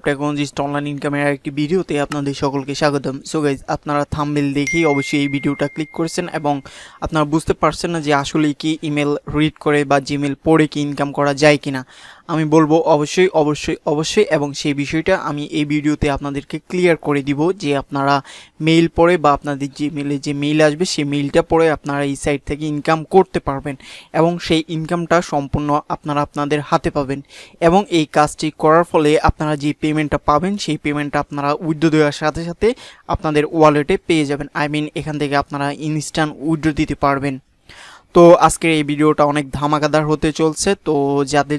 Technologist online ইনকামের একটি ভিডিওতে আপনাদের সকলকে স্বাগতম। সো গাইজ, আপনারা থাম্বনেল দেখেই অবশ্যই এই ভিডিওটা ক্লিক করেছেন এবং আপনারা বুঝতে পারছেন না যে আসলে কি ইমেল রিড করে বা জিমেল পড়ে কি ইনকাম করা যায় কিনা। আমি বলবো অবশ্যই অবশ্যই অবশ্যই, এবং সেই বিষয়টা আমি এই ভিডিওতে আপনাদেরকে ক্লিয়ার করে দিব যে আপনারা মেইল পড়ে বা আপনাদের জিমেলে যে মেইল আসবে সেই মেইলটা পড়ে আপনারা এই সাইট থেকে ইনকাম করতে পারবেন এবং সেই ইনকামটা সম্পূর্ণ আপনারা আপনাদের হাতে পাবেন। এবং এই কাজটি করার ফলে আপনারা যে পেমেন্টটা পাবেন সেই পেমেন্টটা আপনারা উইথড্র দেওয়ার সাথে সাথে আপনাদের ওয়ালেটে পেয়ে যাবেন। এখান থেকে আপনারা ইনস্ট্যান্ট উইথড্র দিতে পারবেন। তো আজকের এই ভিডিওটা অনেক ধামাকাদার হতে চলছে। তো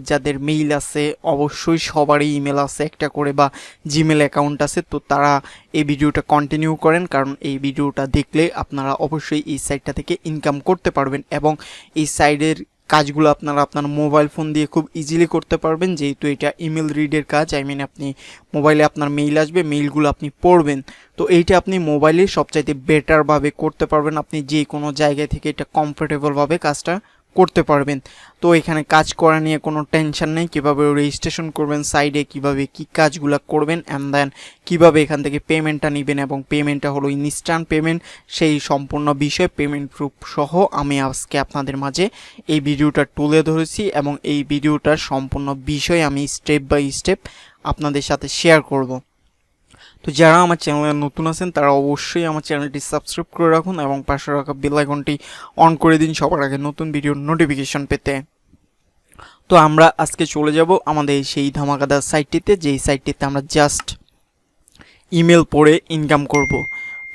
যাদের মেইল আছে, অবশ্যই সবারই ইমেল আছে একটা করে বা জিমেল অ্যাকাউন্ট আছে, তো তারা এই ভিডিওটা কন্টিনিউ করেন, কারণ এই ভিডিওটা দেখলে আপনারা অবশ্যই এই সাইটটা থেকে ইনকাম করতে পারবেন এবং এই সাইটের কাজগুলো আপনারা আপনার মোবাইল ফোন দিয়ে খুব ইজিলি করতে পারবেন, যেহেতু এটা ইমেল রিডের কাজ। আপনি মোবাইলে আপনার মেইল আসবে, মেইলগুলো আপনি পড়বেন। তো এইটা আপনি মোবাইলে সবচাইতে বেটারভাবে করতে পারবেন। আপনি যে কোনো জায়গা থেকে এটা কমফোর্টেবলভাবে কাজটা করতে পারবেন। তো এখানে কাজ করা নিয়ে কোনো টেনশন নেই, কীভাবে রেজিস্ট্রেশন করবেন সাইডে, কিভাবে কি কাজগুলো করবেন, অ্যান্ড দেন কীভাবে এখান থেকে পেমেন্টটা নেবেন, এবং পেমেন্টটা হলো ইনস্ট্যান্ট পেমেন্ট, সেই সম্পূর্ণ বিষয় পেমেন্ট প্রুফ সহ আমি আজকে আপনাদের মাঝে এই ভিডিওটা তুলে ধরেছি এবং এই ভিডিওটার সম্পূর্ণ বিষয় আমি স্টেপ বাই স্টেপ আপনাদের সাথে শেয়ার করব। তো যারা আমার চ্যানেলে নতুন আছেন তারা অবশ্যই আমার চ্যানেলটি সাবস্ক্রাইব করে রাখুন এবং পাশে রাখা বেল আইকনটি অন করে দিন সবার আগে নতুন ভিডিওর নোটিফিকেশন পেতে। তো আমরা আজকে চলে যাব আমাদের সেই ধামাকাদার সাইটটিতে, যেই সাইটটিতে আমরা জাস্ট ইমেল পড়ে ইনকাম করব।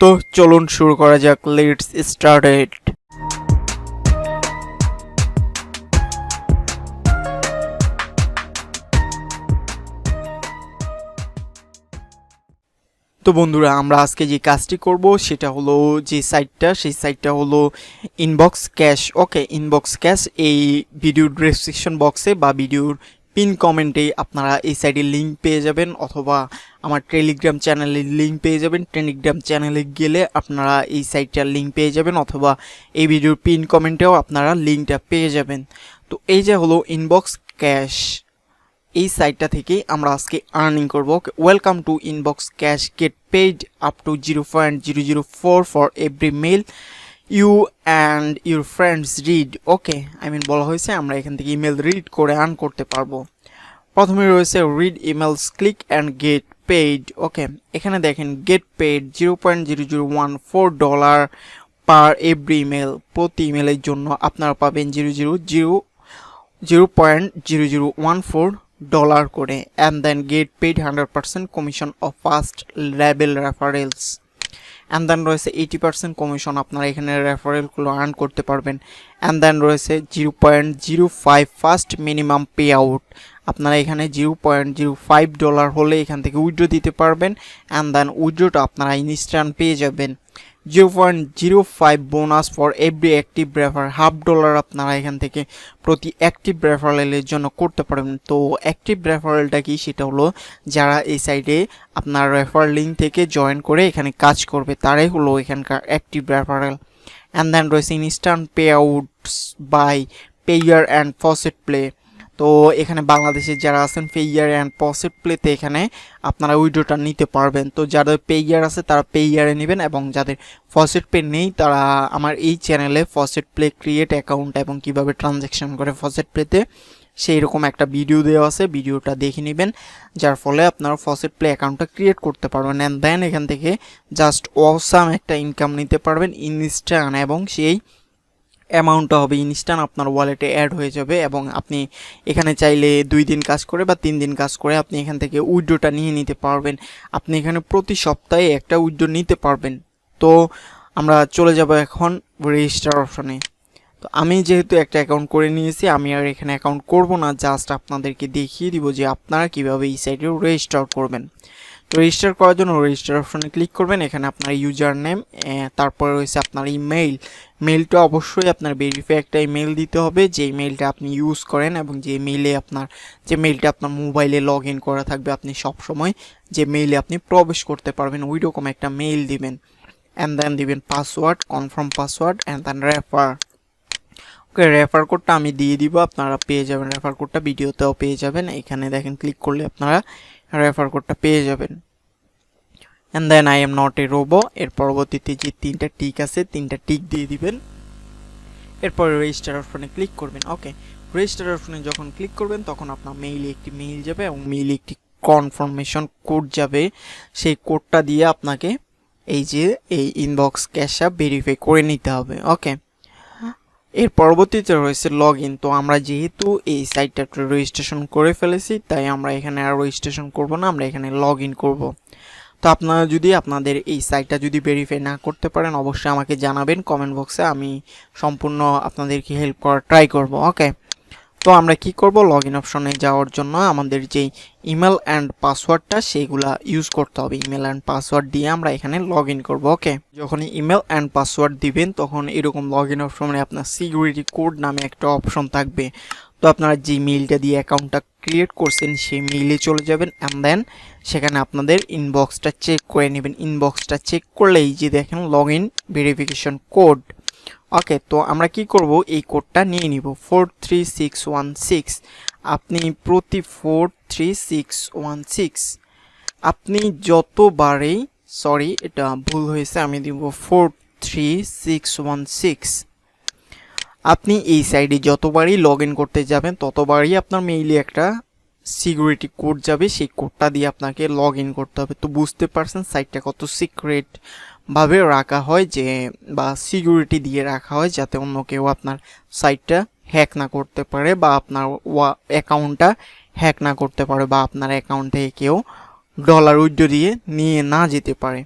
তো চলুন শুরু করা যাক, লেটস স্টার্টেড। তো বন্ধুরা, আমরা আজকে যে কাজটি করব সেটা হলো যে সেই সাইটটা হলো ইনবক্স ক্যাশ। ওকে, ইনবক্স ক্যাশ। এই ভিডিওর ডেসক্রিপশন বক্সে বা ভিডিওর পিন কমেন্টে আপনারা এই সাইটের লিঙ্ক পেয়ে যাবেন, অথবা আমার টেলিগ্রাম চ্যানেলের লিঙ্ক পেয়ে যাবেন। টেলিগ্রাম চ্যানেলে গেলে আপনারা এই সাইটটার লিঙ্ক পেয়ে যাবেন, অথবা এই ভিডিওর পিন কমেন্টেও আপনারা লিঙ্কটা পেয়ে যাবেন। তো এই যে হলো ইনবক্স ক্যাশ, এই সাইটটা থেকে আমরা আজকে আর্নিং করব। Welcome to Inbox Cash, get paid up to 0.004 for every mail you and your friends read. Okay, বলা হয়েছে আমরা এখান থেকে ইমেল রিড করে আর্ন করতে পারবো। প্রথমে রয়েছে read emails, click and get paid. Okay, এখানে দেখেন get paid $0.0014 per every email. প্রতি ইমেলের জন্য আপনারা পাবেন 0.0014 করে, and then get paid 100% commission of first level referrals, and then রয়েছে 80% কমিশন আপনারা এখানে রেফারেলগুলো আর্ন করতে পারবেন। অ্যান্ড দেন রয়েছে 0.05 ফার্স্ট মিনিমাম পে আউট। আপনারা এখানে $0.05 হলে এখান থেকে উইথড্র দিতে পারবেন, অ্যান্ড দেন উইথড্রটা আপনারা ইনস্ট্যান্ট পেয়ে যাবেন। 0.05 bonus for every active refer, $0.50 আপনারা এখান থেকে প্রতি অ্যাক্টিভ রেফারেলের জন্য করতে পারবেন। তো অ্যাক্টিভ রেফারেলটা কি, সেটা হলো যারা এই সাইডে আপনার রেফার লিঙ্ক থেকে জয়েন করে এখানে কাজ করবে তারাই হলো এখানকার অ্যাক্টিভ রেফারেল। অ্যান্ড দেন রয়েছে instant payouts by Payeer and FaucetPay। তো এখানে বাংলাদেশের যারা আছেন পেয়ার অ্যান্ড FaucetPayতে এখানে আপনারা উইথড্রটা নিতে পারবেন। তো যাদের পেয়ার আছে তারা পেয়ারে নেবেন, এবং যাদের FaucetPay নেই তারা আমার এই চ্যানেলে FaucetPay ক্রিয়েট অ্যাকাউন্ট এবং কিভাবে ট্রানজ্যাকশন করে FaucetPayতে সেই রকম একটা ভিডিও দেওয়া আছে, ভিডিওটা দেখে নেবেন, যার ফলে আপনারা FaucetPay অ্যাকাউন্টটা ক্রিয়েট করতে পারবেন। অ্যান্ড দেন এখান থেকে জাস্ট অসাম একটা ইনকাম নিতে পারবেন ইনস্ট্যান্ট, এবং সেই অ্যামাউন্টটা হবে ইনস্ট্যান্ট আপনার ওয়ালেটে অ্যাড হয়ে যাবে। এবং আপনি এখানে চাইলে 2 দিন কাজ করে বা 3 দিন কাজ করে আপনি এখান থেকে উইথড্রটা নিয়ে নিতে পারবেন। আপনি এখানে প্রতি সপ্তাহে একটা উইথড্র নিতে পারবেন। তো আমরা চলে যাব এখন রেজিস্টার অপশনে। তো আমি যেহেতু একটা অ্যাকাউন্ট করে নিয়েছি, আমি আর এখানে অ্যাকাউন্ট করব না, জাস্ট আপনাদেরকে দেখিয়ে দিব যে আপনারা কীভাবে এই সাইটে রেজিস্টার করবেন। তো রেজিস্টার করার জন্য রেজিস্টার অপশনে ক্লিক করবেন। এখানে আপনার ইউজার নেম, তারপরে রয়েছে আপনার ইমেইল। মেইলটা অবশ্যই আপনার ভেরিফাই একটা ইমেইল দিতে হবে, যে ইমেইলটা আপনি ইউজ করেন এবং যে মেইলটা আপনার মোবাইলে লগ ইন করা থাকবে, আপনি সবসময় যে মেইলে আপনি প্রবেশ করতে পারবেন ওই রকম একটা মেইল দিবেন। অ্যান্ড দেন দিবেন password, confirm password, and then refer. Okay, refer কোডটা আমি দিয়ে দিব, আপনারা পেয়ে যাবেন। রেফার কোডটা ভিডিওতেও পেয়ে যাবেন। এখানে দেখেন ক্লিক করলে আপনারা রেফার কোডটা পেয়ে যাবেন। And then I am not a robot, এর পরবর্তীতে যে 3টা টিক আছে 3টা টিক দিয়ে দিবেন। এরপর রেজিস্টার অপশনে ক্লিক করবেন। ওকে, রেজিস্টার অপশনে যখন ক্লিক করবেন তখন আপনার মেইলে একটি মেইল যাবে এবং মেইলে একটি কনফার্মেশন কোড যাবে। সেই কোডটা দিয়ে আপনাকে এই যে এই ইনবক্স ক্যাশটা ভেরিফাই করে নিতে হবে। ওকে, এর পরবর্তীতে রয়েছে লগ ইন। তো আমরা যেহেতু এই সাইটটাতে রেজিস্ট্রেশন করে ফেলেছি তাই আমরা এখানে আর রেজিস্ট্রেশন করব না, আমরা এখানে লগ ইন করবো। তো আপনারা যদি আপনাদের এই সাইটটা যদি ভেরিফাই না করতে পারেন অবশ্যই আমাকে জানাবেন কমেন্ট বক্সে, আমি সম্পূর্ণ আপনাদেরকে হেল্প করার ট্রাই করব। ওকে, তো আমরা কি করব, লগ ইন অপশনে যাওয়ার জন্য আমাদের যেই ইমেল অ্যান্ড পাসওয়ার্ডটা সেইগুলা ইউজ করতে হবে। ইমেল অ্যান্ড পাসওয়ার্ড দিয়ে আমরা এখানে লগ ইন করবো। ওকে, যখন ইমেল অ্যান্ড পাসওয়ার্ড দিবেন তখন এরকম লগ ইন অপশনে আপনার সিকিউরিটি কোড নামে একটা অপশন থাকবে। তো আপনারা যে মেইলটা দিয়ে অ্যাকাউন্টটা ক্রিয়েট করছেন সেই মেইলে চলে যাবেন অ্যান্ড দেন সেখানে আপনাদের ইনবক্সটা চেক করে নেবেন। ইনবক্সটা চেক করলেই যে দেখেন লগ ইন ভেরিফিকেশন কোড। ওকে, তো আমরা কি করব, এই কোডটা নিয়ে নিব 43616। আপনি প্রতি 43616 আপনি যতবারেই, সরি এটা ভুল হয়েছে, আমি দিব 43616। আপনি এই সাইডে যতবারই লগ ইন করতে যাবেন ততবারই আপনার মেইলে একটা সিকিউরিটি কোড যাবে, সেই কোডটা দিয়ে আপনাকে লগ ইন করতে হবে। তো বুঝতে পারছেন সাইটটা কত সিক্রেট ভাবে রাখা হয়, যে বা সিকিউরিটি দিয়ে রাখা হয় যাতে অন্য কেউ আপনার সাইটটা হ্যাক না করতে পারে বা আপনার অ্যাকাউন্টটা হ্যাক না করতে পারে বা আপনার অ্যাকাউন্টে কেউ ডলার উইথড্র দিয়ে নিয়ে না যেতে পারে।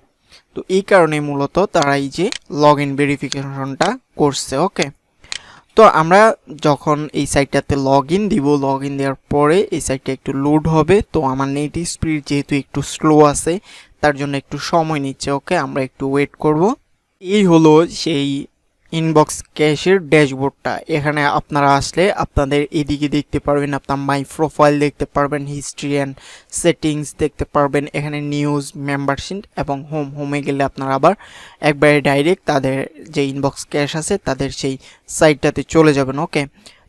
তো এই কারণে মূলত তারা এই যে লগ ইন ভেরিফিকেশনটা করছে। ওকে, তো আমরা যখন এই সাইটটাতে লগ ইন দিব, লগ ইন দেওয়ার পরে এই সাইটটা একটু লোড হবে। তো আমার নেট স্পিড যেহেতু একটু স্লো আছে তার জন্য একটু সময় নিচ্ছে। ওকে, আমরা একটু ওয়েট করব। এই হলো সেই ইনবক্স ক্যাশের ড্যাশবোর্ডটা। এখানে আপনারা আসলে আপনাদের এদিকে দেখতে পারবেন, আপনার মাই প্রোফাইল দেখতে পারবেন, হিস্ট্রি অ্যান্ড সেটিংস দেখতে পারবেন, এখানে নিউজ, মেম্বারশিপ এবং হোমে গেলে আপনারা আবার একবারে ডাইরেক্ট তাদের যে ইনবক্স ক্যাশ আছে তাদের সেই সাইটটাতে চলে যাবেন। ওকে,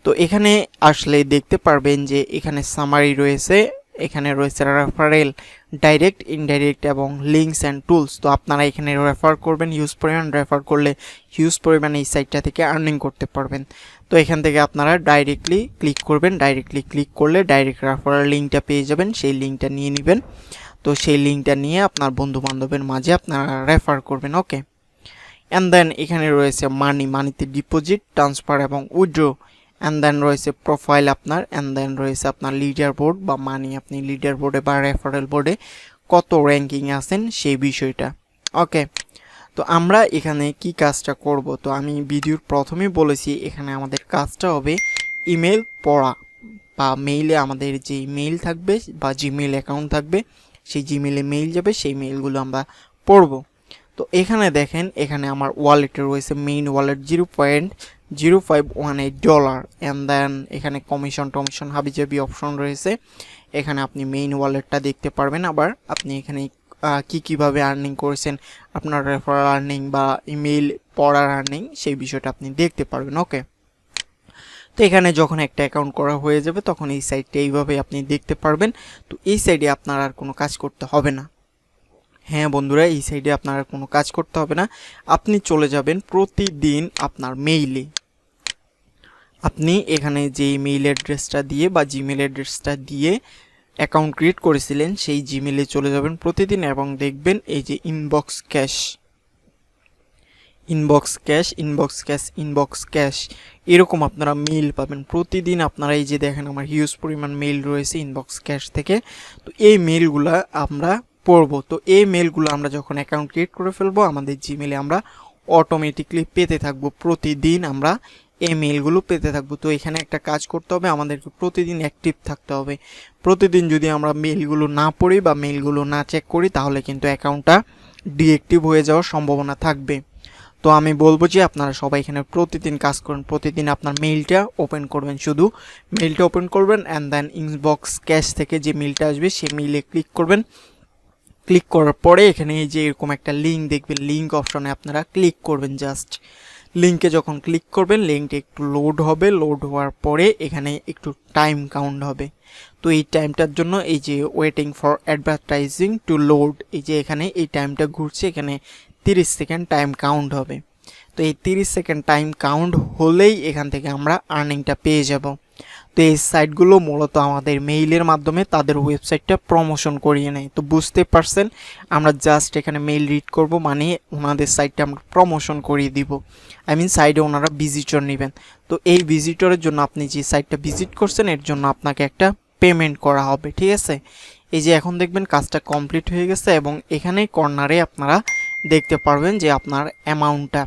তো এখানে আসলে দেখতে পারবেন যে এখানে সামারি রয়েছে, এখানে রয়েছে রেফারেল, ডাইরেক্ট, ইনডাইরেক্ট এবং লিঙ্কস অ্যান্ড টুলস। তো আপনারা এখানে রেফার করবেন, হিউজ পরিমাণ রেফার করলে হিউজ পরিমাণে এই সাইটটা থেকে আর্নিং করতে পারবেন। তো এখান থেকে আপনারা ডাইরেক্টলি ক্লিক করবেন, ডাইরেক্টলি ক্লিক করলে ডাইরেক্ট রেফারেল লিঙ্কটা পেয়ে যাবেন, সেই লিঙ্কটা নিয়ে নেবেন। তো সেই লিঙ্কটা নিয়ে আপনার বন্ধু বান্ধবের মাঝে আপনারা রেফার করবেন। ওকে, অ্যান্ড দেন এখানে রয়েছে মানিতে ডিপোজিট, ট্রান্সফার এবং উইথড্র। অ্যান্ড দেন রয়েছে প্রোফাইল আপনার, অ্যান্ড দেন রয়েছে আপনার লিডার বোর্ড বা মানি, আপনি লিডার বোর্ডে বা রেফারেল বোর্ডে কত র্যাঙ্কিং আছেন সেই বিষয়টা। ওকে, তো আমরা এখানে কি কাজটা করব, তো আমি ভিডিওর প্রথমেই বলেছি এখানে আমাদের কাজটা হবে ইমেল পড়া বা মেইলে আমাদের যে মেইল থাকবে বা জিমেইল অ্যাকাউন্ট থাকবে সেই জিমেইলে মেইল যাবে, সেই মেইলগুলো আমরা পড়ব। তো এখানে দেখেন এখানে আমার ওয়ালেটে রয়েছে মেইন ওয়ালেট $0.0518। অ্যান্ড দেন এখানে কমিশন হাবিজাবি অপশন রয়েছে, এখানে আপনি মেইন ওয়ালেটটা দেখতে পারবেন। আবার আপনি এখানে কীভাবে আর্নিং করেছেন, আপনার রেফারাল আর্নিং বা ইমেইল পড়ার আর্নিং সেই বিষয়টা আপনি দেখতে পারবেন। ওকে, তো এখানে যখন একটা অ্যাকাউন্ট করা হয়ে যাবে তখন এই সাইটটা এইভাবে আপনি দেখতে পারবেন। তো এই সাইডে আপনার আর কোনো কাজ করতে হবে না। হ্যাঁ বন্ধুরা, এই সাইডে আপনার কোনো কাজ করতে হবে না, আপনি চলে যাবেন প্রতিদিন আপনার মেইলে। আপনি এখানে যে মেইল অ্যাড্রেসটা দিয়ে বা জিমেল অ্যাড্রেসটা দিয়ে অ্যাকাউন্ট ক্রিয়েট করেছিলেন সেই জিমেলে চলে যাবেন প্রতিদিন এবং দেখবেন এই যে ইনবক্স ক্যাশ এরকম আপনারা মেইল পাবেন প্রতিদিন। আপনারা এই যে দেখেন আমার হিউজ পরিমাণ মেইল রয়েছে ইনবক্স ক্যাশ থেকে। তো এই মেইলগুলো আমরা পড়বো। তো এই মেইলগুলো আমরা যখন অ্যাকাউন্ট ক্রিয়েট করে ফেলবো আমাদের জিমেলে আমরা অটোমেটিকলি পেতে থাকবো, প্রতিদিন আমরা এই মেইলগুলো পেতে থাকবো। তো এখানে একটা কাজ করতে হবে, আমাদেরকে প্রতিদিন অ্যাক্টিভ থাকতে হবে। প্রতিদিন যদি আমরা মেইলগুলো না পড়ি বা মেইলগুলো না চেক করি তাহলে কিন্তু অ্যাকাউন্টটা ডিঅ্যাক্টিভ হয়ে যাওয়ার সম্ভাবনা থাকবে। তো আমি বলবো যে আপনারা সবাই এখানে প্রতিদিন কাজ করুন, প্রতিদিন আপনার মেইলটা ওপেন করবেন, শুধু মেইলটা ওপেন করবেন অ্যান্ড দেন ইনবক্স ক্যাশ থেকে যে মেইলটা আসবে সেই মেইলে ক্লিক করবেন। ক্লিক করার পরে এখানে এই যে এরকম একটা লিঙ্ক দেখবেন, লিঙ্ক অপশনে আপনারা ক্লিক করবেন। জাস্ট লিঙ্কে যখন ক্লিক করবেন লিঙ্কটা একটু লোড হবে, লোড হওয়ার পরে এখানে একটু টাইম কাউন্ট হবে। তো এই টাইমটার জন্য এই যে waiting for advertising to load, এই যে এখানে এই টাইমটা ঘুরছে, এখানে 30 সেকেন্ড টাইম কাউন্ট হবে। তো এই 30 সেকেন্ড টাইম কাউন্ট হলেই এখান থেকে আমরা আর্নিংটা পেয়ে যাব। তো এই সাইটগুলো মূলত আমাদের মেইলের মাধ্যমে তাদের ওয়েবসাইটটা প্রমোশন করিয়ে নেয়। তো বুঝতে পারছেন, আমরা জাস্ট এখানে মেইল রিড করব, মানে ওনাদের সাইটটা আমরা প্রমোশন করিয়ে দিব। আই মিন সাইটে ওনারা ভিজিটর নেবেন। তো এই ভিজিটরের জন্য আপনি যে সাইটটা ভিজিট করছেন এর জন্য আপনাকে একটা পেমেন্ট করা হবে, ঠিক আছে। এই যে এখন দেখবেন কাজটা কমপ্লিট হয়ে গেছে এবং এখানে কর্নারে আপনারা দেখতে পারবেন যে আপনার অ্যামাউন্টটা।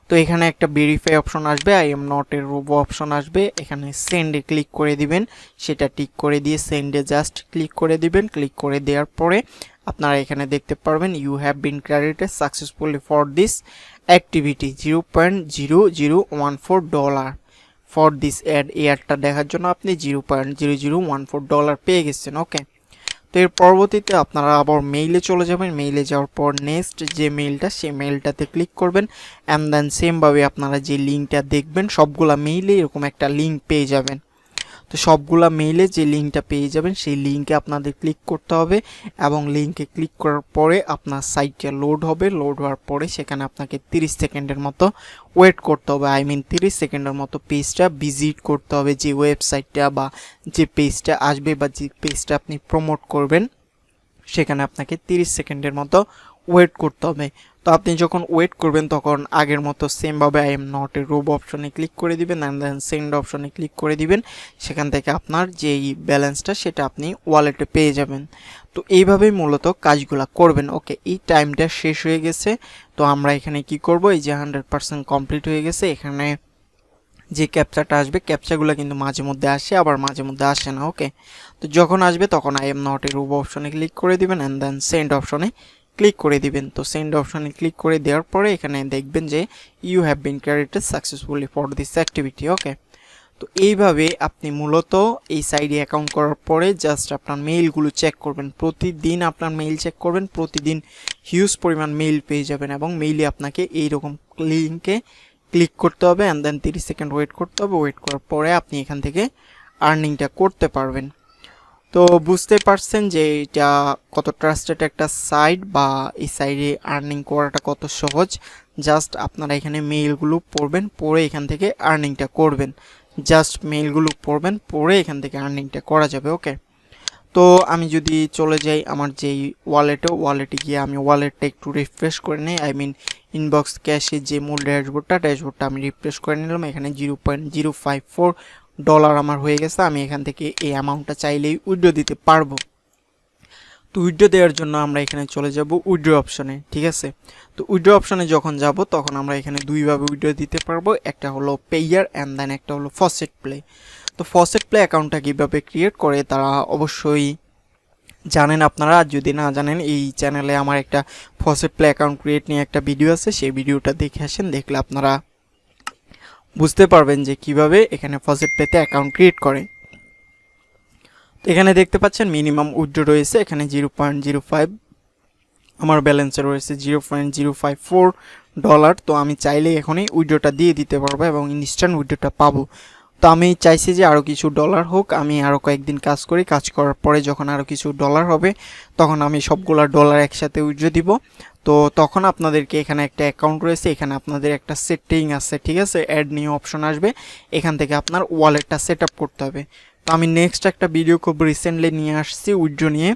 তো এখানে একটা ভেরিফাই অপশন আসবে, I am not a robo option আসবে, এখানে সেন্ডে ক্লিক করে দিবেন, সেটা টিক করে দিয়ে সেন্ডে জাস্ট ক্লিক করে দিবেন। ক্লিক করে দেওয়ার পরে আপনারা এখানে দেখতে পারবেন you have been credited successfully for this activity $0.0014 for this ad. এই অ্যাডটা দেখার জন্য আপনি $0.0014 পেয়ে গেছেন। ওকে, তো এর পরবর্তীতে আপনারা আবার মেইলে চলে যাবেন। মেইলে যাওয়ার পর নেক্সট যে মেইলটা, সেই মেইলটাতে ক্লিক করবেন অ্যান্ড দেন সেমভাবে আপনারা যে লিঙ্কটা দেখবেন সবগুলা মেইলে এরকম একটা লিঙ্ক পেয়ে যাবেন। তো সবগুলা মেইলে যে লিঙ্কটা পেয়ে যাবেন সেই লিঙ্কে আপনাদের ক্লিক করতে হবে এবং লিঙ্কে ক্লিক করার পরে আপনার সাইটটা লোড হবে। লোড হওয়ার পরে সেখানে আপনাকে 30 সেকেন্ডের মতো ওয়েট করতে হবে, আই মিন 30 সেকেন্ডের মতো পেজটা ভিজিট করতে হবে। যে ওয়েবসাইটটা বা যে পেজটা আসবে বা যে পেজটা আপনি প্রমোট করবেন সেখানে আপনাকে 30 সেকেন্ডের মতো ওয়েট করতে হবে। তো আপনি যখন ওয়েট করবেন তখন আগের মতো সেমভাবে I am not a robo অপশনে ক্লিক করে দিবেন অ্যান্ড দেন সেন্ড অপশনে ক্লিক করে দিবেন। সেখান থেকে আপনার যেই ব্যালেন্সটা সেটা আপনি ওয়ালেটে পেয়ে যাবেন। তো এইভাবেই মূলত কাজগুলো করবেন। ওকে, এই টাইমটা শেষ হয়ে গেছে। তো আমরা এখানে কি করব, এই যে 100% কমপ্লিট হয়ে গেছে। এখানে যে ক্যাপচাটা আসবে, ক্যাপচাগুলো কিন্তু মাঝে মধ্যে আসে আবার মাঝে মধ্যে আসে না। ওকে, তো যখন আসবে তখন I am not a robo অপশনে ক্লিক করে দিবেন অ্যান্ড দেন সেন্ড অপশনে ক্লিক করে দিবেন। তো সেন্ড অপশনে ক্লিক করে দেওয়ার পরে এখানে দেখবেন যে you have been credited successfully for this activity. Okay, তো এইভাবে আপনি মূলত এই সাইডে অ্যাকাউন্ট করার পরে জাস্ট আপনার মেইলগুলো চেক করবেন। প্রতিদিন আপনার মেইল চেক করবেন, প্রতিদিন হিউজ পরিমাণ মেইল পেয়ে যাবেন এবং মেইলে আপনাকে এইরকম লিঙ্কে ক্লিক করতে হবে অ্যান্ড দেন 30 সেকেন্ড ওয়েট করতে হবে। ওয়েট করার পরে আপনি এখান থেকে আর্নিংটা করতে পারবেন। তো বুঝতে পারছেন যে এটা কত ট্রাস্টেড একটা সাইট বা এই সাইডে আর্নিং করাটা কত সহজ। জাস্ট আপনারা এখানে মেইলগুলো পড়বেন, পড়ে এখান থেকে আর্নিংটা করবেন। জাস্ট মেইলগুলো পড়বেন, পড়ে এখান থেকে আর্নিংটা করা যাবে। ওকে, তো আমি যদি চলে যাই আমার যেই ওয়ালেটে গিয়ে আমি ওয়ালেটটা একটু রিফ্রেশ করে নিই, আই মিন ইনবক্স ক্যাশের যে মূল ড্যাশবোর্ডটা আমি রিফ্রেশ করে নিলাম। এখানে $0.054 আমার হয়ে গেছে। আমি এখান থেকে এই অ্যামাউন্টটা চাইলেই উইথড্র দিতে পারবো। তো উইথড্র দেওয়ার জন্য আমরা এখানে চলে যাব উইথড্র অপশনে, ঠিক আছে। তো উইথড্র অপশনে যখন যাব তখন আমরা এখানে দুইভাবে উইথড্র দিতে পারবো, একটা হলো পেয়ার অ্যান্ড দেন একটা হলো FaucetPay। তো FaucetPay অ্যাকাউন্টটা কীভাবে ক্রিয়েট করে তারা অবশ্যই জানেন আপনারা, আর যদি না জানেন এই চ্যানেলে আমার একটা FaucetPay অ্যাকাউন্ট ক্রিয়েট নিয়ে একটা ভিডিও আছে, সেই ভিডিওটা দেখে আসেন, দেখলে আপনারা বুঝতে পারবেন যে কিভাবে এখানে FaucetPayতে অ্যাকাউন্ট ক্রিয়েট করে। তো এখানে দেখতে পাচ্ছেন মিনিমাম উইথড্র রয়েছে এখানে 0.05, আমার ব্যালেন্সে রয়েছে $0.054। তো আমি চাইলে এখনই উইথড্রটা দিয়ে দিতে পারবো এবং ইনস্ট্যান্ট উইথড্রটা পাবো। তো আমি চাইছি যে আরও কিছু ডলার হোক, আমি আরও কয়েকদিন কাজ করি, কাজ করার পরে যখন আরও কিছু ডলার হবে তখন আমি সবগুলা ডলার একসাথে উইথড্র দিব। তো তখন আপনাদেরকে এখানে একটা অ্যাকাউন্ট রয়েছে, এখানে আপনাদের একটা সেটিং আছে, ঠিক আছে, অ্যাড নিউ অপশন আসবে, এখান থেকে আপনার ওয়ালেটটা সেট আপ করতে হবে। তো আমি নেক্সট একটা ভিডিও খুব রিসেন্টলি নিয়ে আসছি উইথড্র নিয়ে।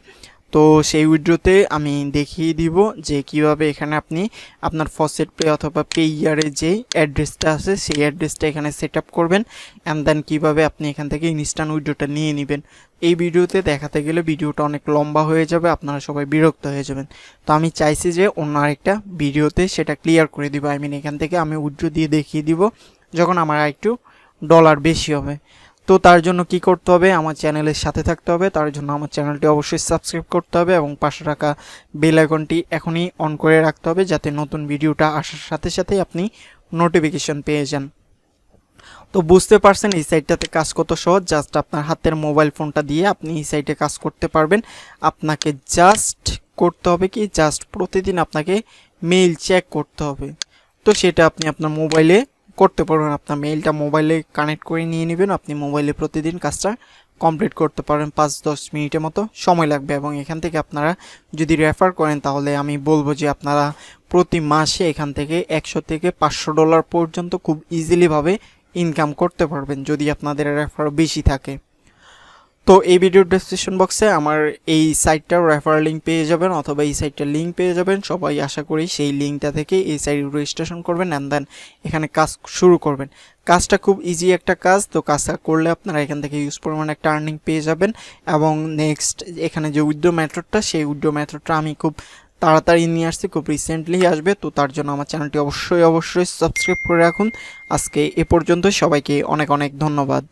তো সেই উইথড্রোতে আমি দেখিয়ে দিব যে কিভাবে এখানে আপনি আপনার FaucetPay অথবা পেইয়ারে যে অ্যাড্রেসটা আছে সেই অ্যাড্রেসটা এখানে সেট আপ করবেন অ্যান্ড দেন কীভাবে আপনি এখান থেকে ইনস্ট্যান্ট উইথড্রোটা নিয়ে নেবেন। এই ভিডিওতে দেখাতে গেলে ভিডিওটা অনেক লম্বা হয়ে যাবে, আপনারা সবাই বিরক্ত হয়ে যাবেন। তো আমি চাইছি যে অন্য আরেকটা ভিডিওতে সেটা ক্লিয়ার করে দিব, আই মিন এখান থেকে আমি উইথড্রো দিয়ে দেখিয়ে দিব যখন আমার একটু ডলার বেশি হবে। তো তার জন্য কি করতে হবে, আমার চ্যানেলের সাথে থাকতে হবে। তার জন্য আমার চ্যানেলটি অবশ্যই সাবস্ক্রাইব করতে হবে এবং পাশে রাখা বেল আইকনটি এখনই অন করে রাখতে হবে যাতে নতুন ভিডিওটা আসার সাথে সাথেই আপনি নোটিফিকেশন পেয়ে যান। তো বুঝতে পারছেন এই সাইটটাতে কাজ কত সহজ। জাস্ট আপনার হাতের মোবাইল ফোনটা দিয়ে আপনি এই সাইটে কাজ করতে পারবেন। আপনাকে জাস্ট করতে হবে কি, জাস্ট প্রতিদিন আপনাকে মেইল চেক করতে হবে। তো সেটা আপনি আপনার মোবাইলে করতে পারবেন। আপনার মেইলটা মোবাইলে কানেক্ট করে নিয়ে নেবেন, আপনি মোবাইলে প্রতিদিন কাজটা কমপ্লিট করতে পারেন। 5-10 মিনিটের মতো সময় লাগবে। এবং এখান থেকে আপনারা যদি রেফার করেন তাহলে আমি বলবো যে আপনারা প্রতি মাসে এখান থেকে $100 থেকে $500 পর্যন্ত খুব ইজিলিভাবে ইনকাম করতে পারবেন যদি আপনাদের রেফার বেশি থাকে। তো এই ভিডিওর ডেসক্রিপশন বক্সে আমার এই সাইটটার রেফারেল লিঙ্ক পেয়ে যাবেন, অথবা এই সাইটটার লিঙ্ক পেয়ে যাবেন। সবাই আশা করি সেই লিঙ্কটা থেকে এই সাইট রেজিস্ট্রেশন করবেন অ্যান্ড দেন এখানে কাজ শুরু করবেন। কাজটা খুব ইজি একটা কাজ, তো কাজটা করলে আপনারা এখান থেকে ইউজ পরিমাণ একটা আর্নিং পেয়ে যাবেন। এবং নেক্সট এখানে যে উইথড্র মেথডটা, সেই উইথড্র মেথডটা আমি খুব তাড়াতাড়ি নিয়ে আসছি, খুব রিসেন্টলি আসবে। তো তার জন্য আমার চ্যানেলটি অবশ্যই সাবস্ক্রাইব করে রাখুন। আজকে এ পর্যন্ত, সবাইকে অনেক অনেক ধন্যবাদ।